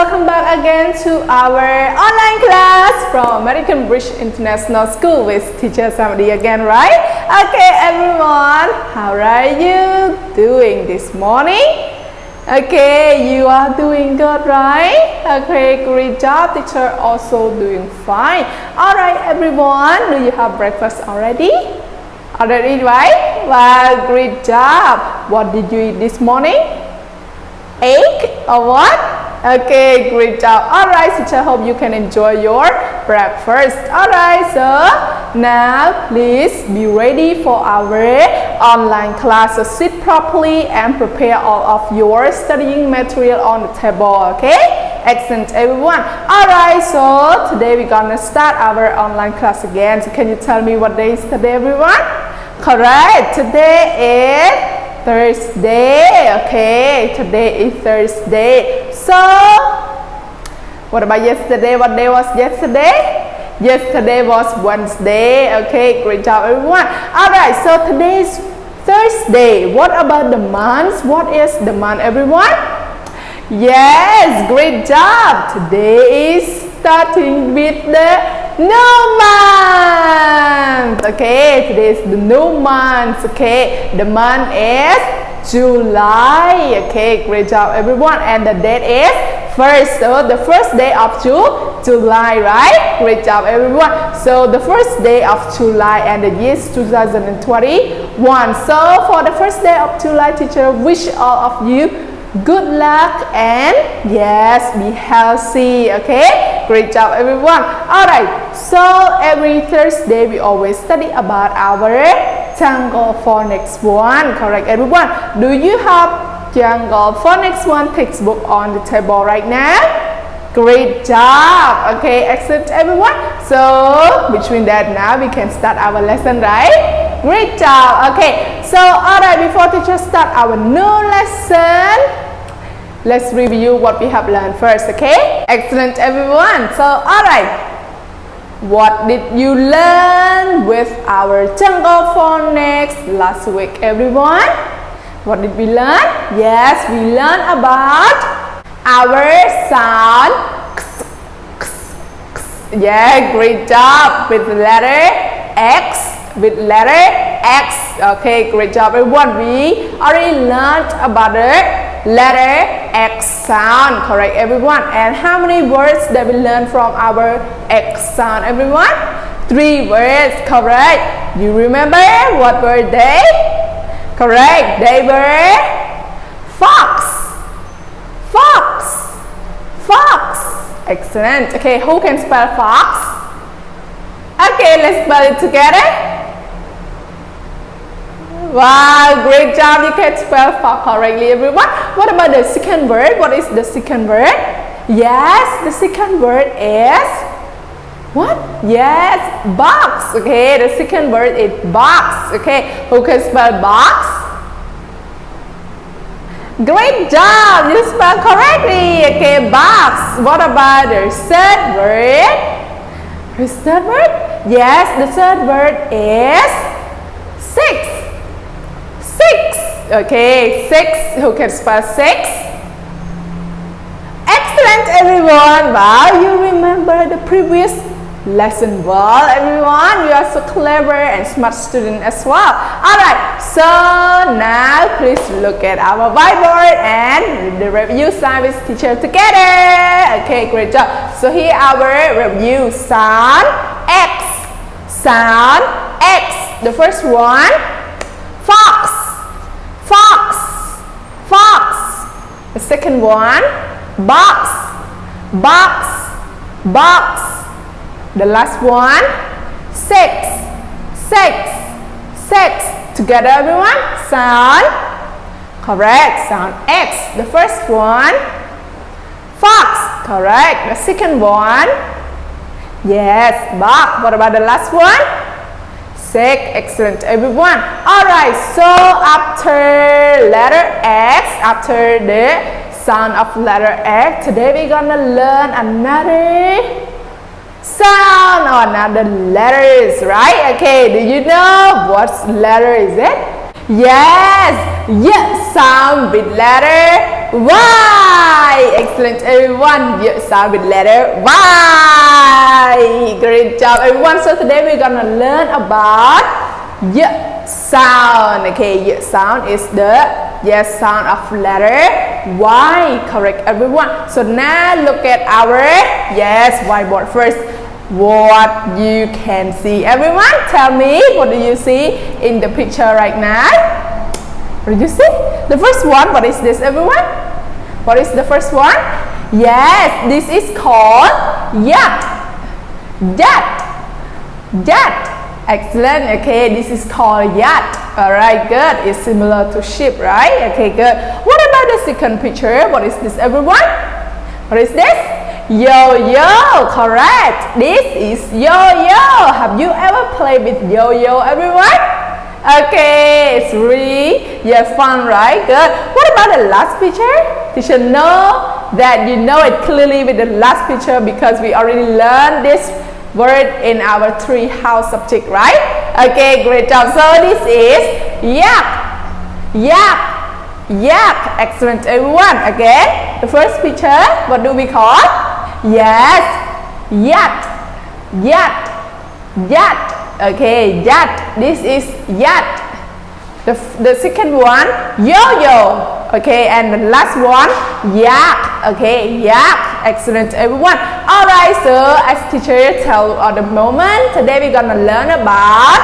welcome back again to our online class from American Bridge International School with teacher Samdy again, right? Okay, everyone, how are you doing this morning? Okay, you are doing good, right? Okay, great job. Teacher also doing fine. All right, everyone, do you have breakfast already? Already, right? Wow, great job. What did you eat this morning? Egg or what? Okay, great job. Alright, teacher, hope you can enjoy your breakfast. Alright, so now please be ready for our online class. So sit properly and prepare all of your studying material on the table, okay? Excellent, everyone. Alright, so today we're gonna start our online class again. So can you tell me what day is today, everyone? Correct, today is Thursday. Okay, today is Thursday. So what about yesterday? What day was yesterday? Yesterday was Wednesday. Okay, great job, everyone. Alright, so today is Thursday. What about the months? What is the month, everyone? Yes, great job. Today is starting with the new month. Okay, today is the new month. Okay, the month is July. Okay, great job, everyone. And the date is first. So the first day of July, right? Great job, everyone. So the first day of July and the year is 2021. So for the first day of July, teacher wish all of you good luck and yes, be healthy. Okay, great job, everyone. All right, so every Thursday we always study about our Jungle Phonics 1. Correct, everyone? Do you have Jungle Phonics 1 textbook on the table right now? Great job. Okay, excellent, everyone. So between that, now we can start our lesson, right? Great job. Okay, so alright, before teacher start our new lesson, let's review what we have learned first. Okay, excellent, everyone. So alright, what did you learn with our Jungle Phonics last week, everyone? What did we learn? Yes, we learned about our sound. Yeah, great job with the letter X. With letter X. Okay, great job, everyone. We already learned about the letter X sound. Correct, everyone. And how many words that we learned from our X sound, everyone? 3 words. Correct. You remember what were they? Correct. They were fox. Fox. Fox. Excellent. Okay, who can spell fox? Okay, let's spell it together. Wow, great job. You can spell fox correctly, everyone. What about the second word? What is the second word? Yes, the second word is what? Yes, box. Okay, the second word is box. Okay, who can spell box? Great job. You spell correctly. Okay, box. What about the third word? The third word? Yes, the third word is six. Six. Okay, 6. Who can spell 6? Excellent, everyone. Wow, you remember the previous lesson well, everyone. You are so clever and smart student as well. Alright, so now please look at our whiteboard and the review sign with teacher together. Okay, great job. So here our review sound X. Sound X. The first one, fox. Fox. Fox. The second one, box. Box. Box. The last one, 6. 6. 6. Together, everyone. Sound. Correct. Sound X. The first one, fox. Correct. The second one, yes, box. What about the last one? 6. Excellent, everyone. Alright, so after letter X, after the sound of letter X, today we're gonna learn another sound or another letters, right? Okay, do you know what letter is it? Yes, Y sound with letter Y. Excellent, everyone. Y sound with letter Y. Great job, everyone. So today we're gonna learn about Y sound. Okay, Y sound is the yes sound of letter Y. Correct, everyone. So now look at our whiteboard first. What you can see, everyone, tell me, what do you see in the picture right now? What do you see? The first one, what is this, everyone? What is the first one? Yes, this is called yacht. Excellent. Okay, this is called yacht. Alright, good. It's similar to ship, right? Okay, good. What about the second picture? What is this, everyone? What is this? Yo-yo, correct. This is yo-yo. Have you ever played with yo-yo, everyone? Okay, it's really fun, right? Good. What about the last picture? Did you know that you know it clearly with the last picture because we already learned this word in our treehouse subject, right? Okay, great job. So this is yak. Excellent, everyone. Again, the first picture, what do we call? Yes, yacht. Okay, yacht. This is yacht. The second one, yo-yo. Okay, and the last one, yak. Okay, yak. Excellent, everyone. Alright, so as teacher tell at the moment, today we're gonna learn about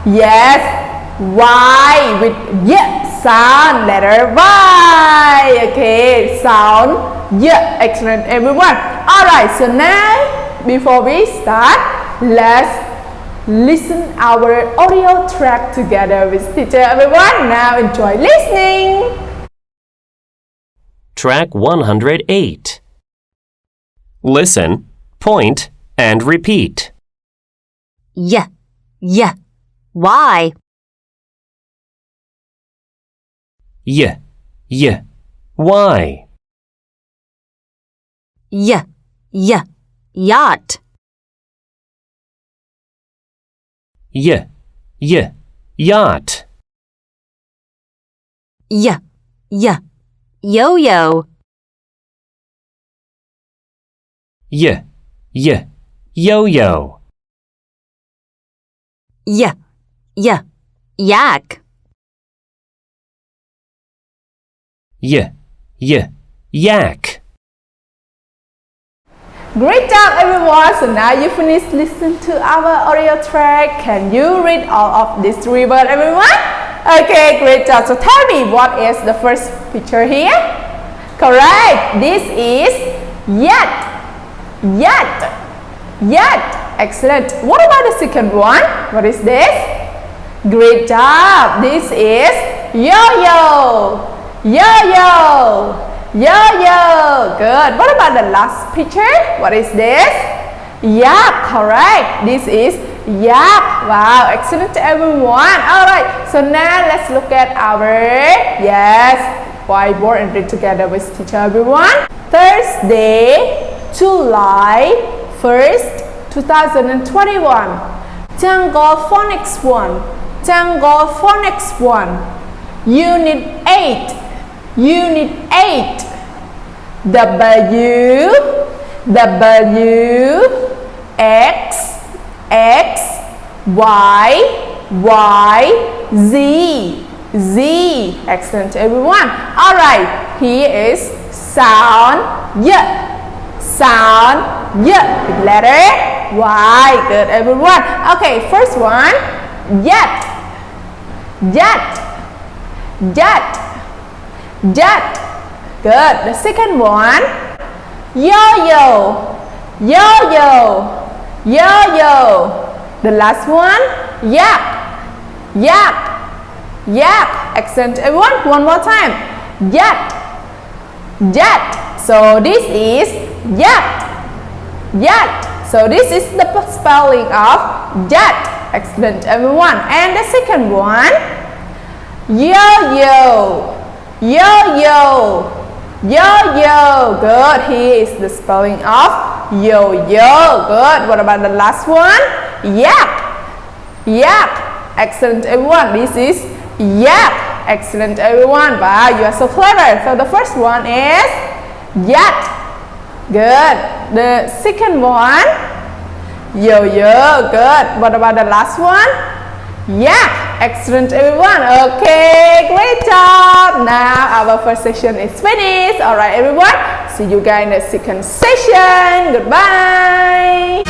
Y with Y sound, letter Y. Okay, sound Y. Excellent, everyone. Alright, so now before we start, let's listen our audio track together with teacher, everyone. Now enjoy listening. Track 108. Listen, point, and repeat. Y, Y. Y, Y. Yacht. Y, yacht. Yo-yo. Y, yo-yo. Yak. Y, yak. Great job, everyone. So now you finished listening to our audio track. Can you read all of these three words, everyone? Okay, great job. So tell me, what is the first picture here? Correct. This is yacht. Excellent. What about the second one? What is this? Great job. This is yo-yo. Good. What about the last picture? What is this? Yak. Correct. This is yak. Wow, excellent, everyone. Alright, so now let's look at our whiteboard and read together with teacher, everyone. Thursday, July 1st, 2021. Jungle Phonics 1. Jungle Phonics 1. Unit 8. W X Y Z. Excellent, everyone. Alright, here is sound Y with letter Y. Good, everyone. Okay, first one, yacht. Good. The second one, yo-yo. The last one, yak. Excellent, everyone. One more time, yacht. So this is yacht. So this is the spelling of yacht. Excellent, everyone. And the second one, yo-yo. Good. Here is the spelling of yo-yo. Good. What about the last one? Yak. Excellent, everyone. This is yak. Excellent, everyone. Wow, you are so clever. So the first one is yak. Good. The second one, yo-yo. Good. What about the last one? Yak. Excellent, everyone. Okay, great job. Now our first session is finished. Alright, everyone. See you guys in the second session. Goodbye.